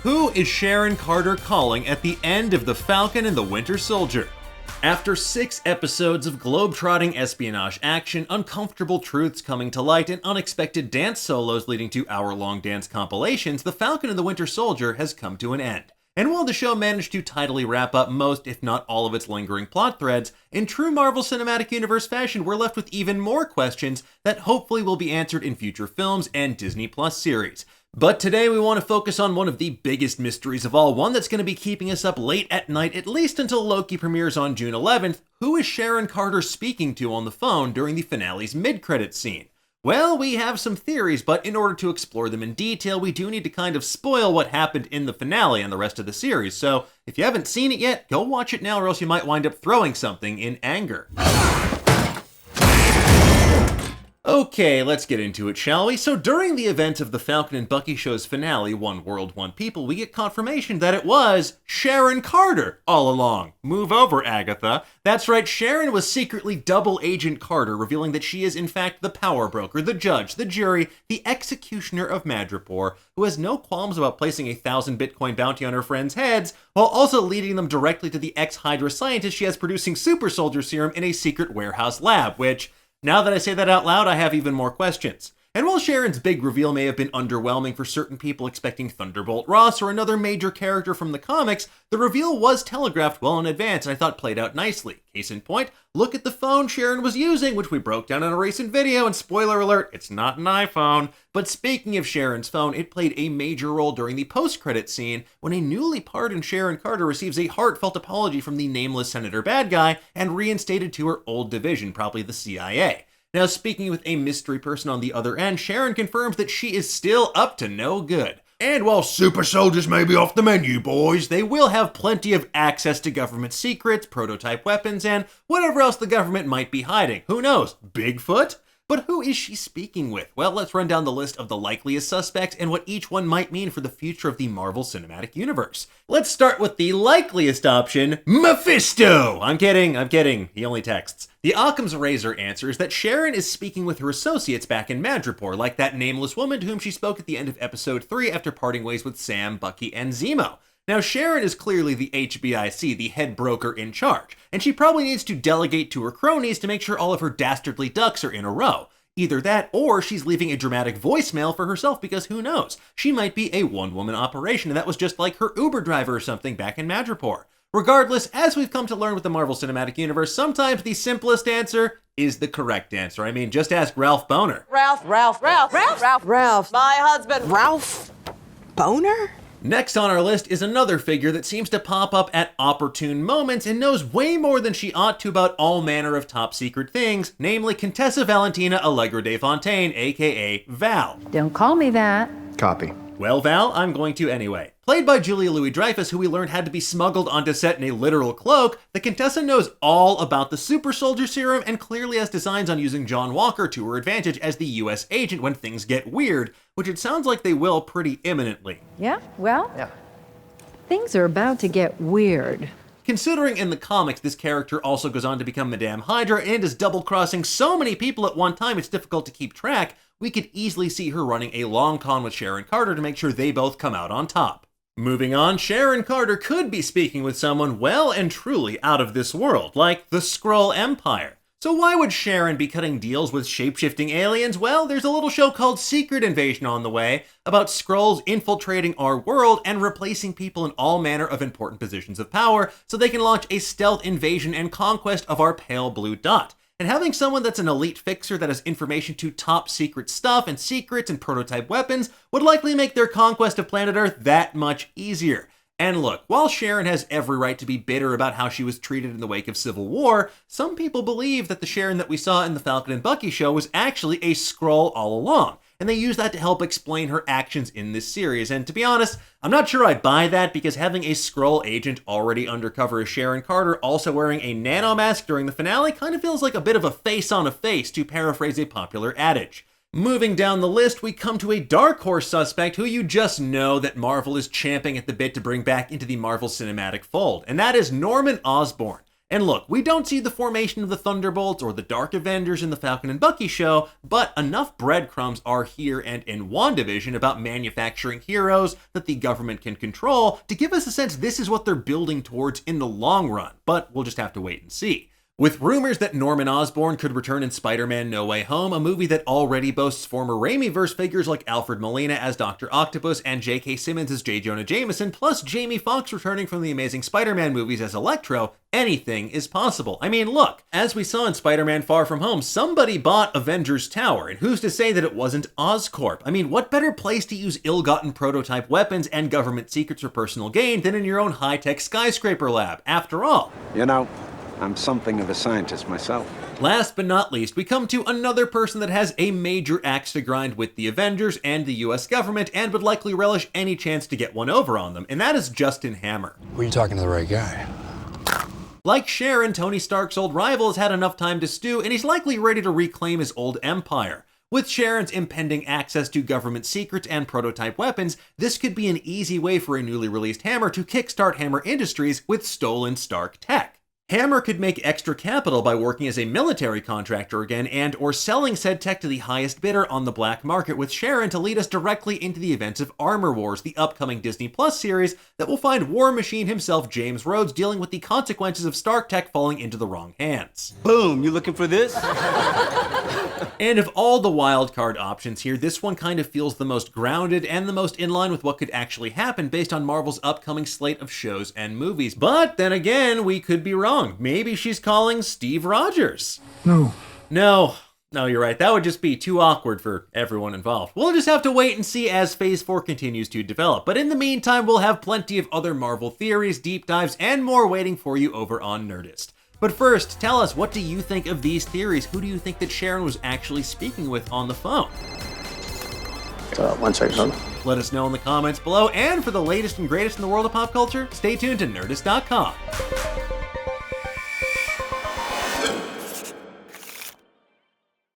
Who is Sharon Carter calling at the end of The Falcon and the Winter Soldier? After 6 episodes of globe-trotting espionage action, uncomfortable truths coming to light, and unexpected dance solos leading to hour-long dance compilations, The Falcon and the Winter Soldier has come to an end. And while the show managed to tidily wrap up most, if not all of its lingering plot threads, in true Marvel Cinematic Universe fashion, we're left with even more questions that hopefully will be answered in future films and Disney Plus series. But today we want to focus on one of the biggest mysteries of all, one that's going to be keeping us up late at night, at least until Loki premieres on June 11th. Who is Sharon Carter speaking to on the phone during the finale's mid-credits scene? Well, we have some theories, but in order to explore them in detail, we do need to kind of spoil what happened in the finale and the rest of the series. So if you haven't seen it yet, go watch it now or else you might wind up throwing something in anger. Okay, let's get into it, shall we? So during the event of the Falcon and Bucky show's finale, One World, One People, we get confirmation that it was Sharon Carter all along. Move over, Agatha. That's right, Sharon was secretly Double Agent Carter, revealing that she is in fact the power broker, the judge, the jury, the executioner of Madripoor, who has no qualms about placing 1,000 Bitcoin bounty on her friends' heads, while also leading them directly to the ex-Hydra scientist she has producing super soldier serum in a secret warehouse lab, which, now that I say that out loud, I have even more questions. And while Sharon's big reveal may have been underwhelming for certain people expecting Thunderbolt Ross or another major character from the comics, the reveal was telegraphed well in advance and I thought played out nicely. Case in point, look at the phone Sharon was using, which we broke down in a recent video, and spoiler alert, it's not an iPhone. But speaking of Sharon's phone, it played a major role during the post-credit scene when a newly pardoned Sharon Carter receives a heartfelt apology from the nameless Senator Bad Guy and reinstated to her old division, probably the CIA. Now, speaking with a mystery person on the other end, Sharon confirms that she is still up to no good. And while super soldiers may be off the menu, boys, they will have plenty of access to government secrets, prototype weapons, and whatever else the government might be hiding. Who knows? Bigfoot? But who is she speaking with? Well, let's run down the list of the likeliest suspects and what each one might mean for the future of the Marvel Cinematic Universe. Let's start with the likeliest option, Mephisto! I'm kidding, he only texts. The Occam's razor answer is that Sharon is speaking with her associates back in Madripoor, like that nameless woman to whom she spoke at the end of episode 3 after parting ways with Sam, Bucky, and Zemo. Now, Sharon is clearly the HBIC, the head broker in charge, and she probably needs to delegate to her cronies to make sure all of her dastardly ducks are in a row. Either that, or she's leaving a dramatic voicemail for herself because who knows? She might be a one-woman operation, and that was just like her Uber driver or something back in Madripoor. Regardless, as we've come to learn with the Marvel Cinematic Universe, sometimes the simplest answer is the correct answer. I mean, just ask Ralph Boner. Ralph, my husband. Ralph Boner? Next on our list is another figure that seems to pop up at opportune moments and knows way more than she ought to about all manner of top secret things, namely Contessa Valentina Allegra de Fontaine, aka Val. Don't call me that. Copy. Well, Val, I'm going to anyway. Played by Julia Louis-Dreyfus, who we learned had to be smuggled onto set in a literal cloak, the Contessa knows all about the super soldier serum and clearly has designs on using John Walker to her advantage as the US agent when things get weird, which it sounds like they will pretty imminently. Yeah, well, things are about to get weird. Considering in the comics this character also goes on to become Madame Hydra and is double-crossing so many people at one time it's difficult to keep track, we could easily see her running a long con with Sharon Carter to make sure they both come out on top. Moving on, Sharon Carter could be speaking with someone well and truly out of this world, like the Skrull Empire. So why would Sharon be cutting deals with shape-shifting aliens? Well, there's a little show called Secret Invasion on the way about Skrulls infiltrating our world and replacing people in all manner of important positions of power so they can launch a stealth invasion and conquest of our pale blue dot. And having someone that's an elite fixer that has information to top secret stuff and secrets and prototype weapons would likely make their conquest of planet Earth that much easier. And look, while Sharon has every right to be bitter about how she was treated in the wake of Civil War, some people believe that the Sharon that we saw in the Falcon and Bucky show was actually a Skrull all along, and they use that to help explain her actions in this series. And to be honest, I'm not sure I buy that because having a Skrull agent already undercover as Sharon Carter also wearing a nanomask during the finale kind of feels like a bit of a face on a face, to paraphrase a popular adage. Moving down the list, we come to a dark horse suspect who you just know that Marvel is champing at the bit to bring back into the Marvel Cinematic fold, and that is Norman Osborn. And look, we don't see the formation of the Thunderbolts or the Dark Avengers in the Falcon and Bucky show, but enough breadcrumbs are here and in WandaVision about manufacturing heroes that the government can control to give us a sense this is what they're building towards in the long run, but we'll just have to wait and see. With rumors that Norman Osborn could return in Spider-Man No Way Home, a movie that already boasts former Raimi-verse figures like Alfred Molina as Dr. Octopus and J.K. Simmons as J. Jonah Jameson, plus Jamie Foxx returning from the Amazing Spider-Man movies as Electro, anything is possible. I mean, look, as we saw in Spider-Man Far From Home, somebody bought Avengers Tower, and who's to say that it wasn't Oscorp? I mean, what better place to use ill-gotten prototype weapons and government secrets for personal gain than in your own high-tech skyscraper lab, after all? You know, I'm something of a scientist myself. Last but not least, we come to another person that has a major axe to grind with the Avengers and the US government and would likely relish any chance to get one over on them, and that is Justin Hammer. Were you talking to the right guy? Like Sharon, Tony Stark's old rival has had enough time to stew, and he's likely ready to reclaim his old empire. With Sharon's impending access to government secrets and prototype weapons, this could be an easy way for a newly released Hammer to kickstart Hammer Industries with stolen Stark tech. Hammer could make extra capital by working as a military contractor again and or selling said tech to the highest bidder on the black market, with Sharon to lead us directly into the events of Armor Wars, the upcoming Disney Plus series that will find War Machine himself James Rhodes dealing with the consequences of Stark tech falling into the wrong hands. Boom, you looking for this? And of all the wildcard options here, this one kind of feels the most grounded and the most in line with what could actually happen based on Marvel's upcoming slate of shows and movies. But then again, we could be wrong. Maybe she's calling Steve Rogers. No, you're right. That would just be too awkward for everyone involved. We'll just have to wait and see as Phase 4 continues to develop. But in the meantime, we'll have plenty of other Marvel theories, deep dives, and more waiting for you over on Nerdist. But first, tell us, what do you think of these theories? Who do you think that Sharon was actually speaking with on the phone? 1 second. Let us know in the comments below, and for the latest and greatest in the world of pop culture, stay tuned to Nerdist.com.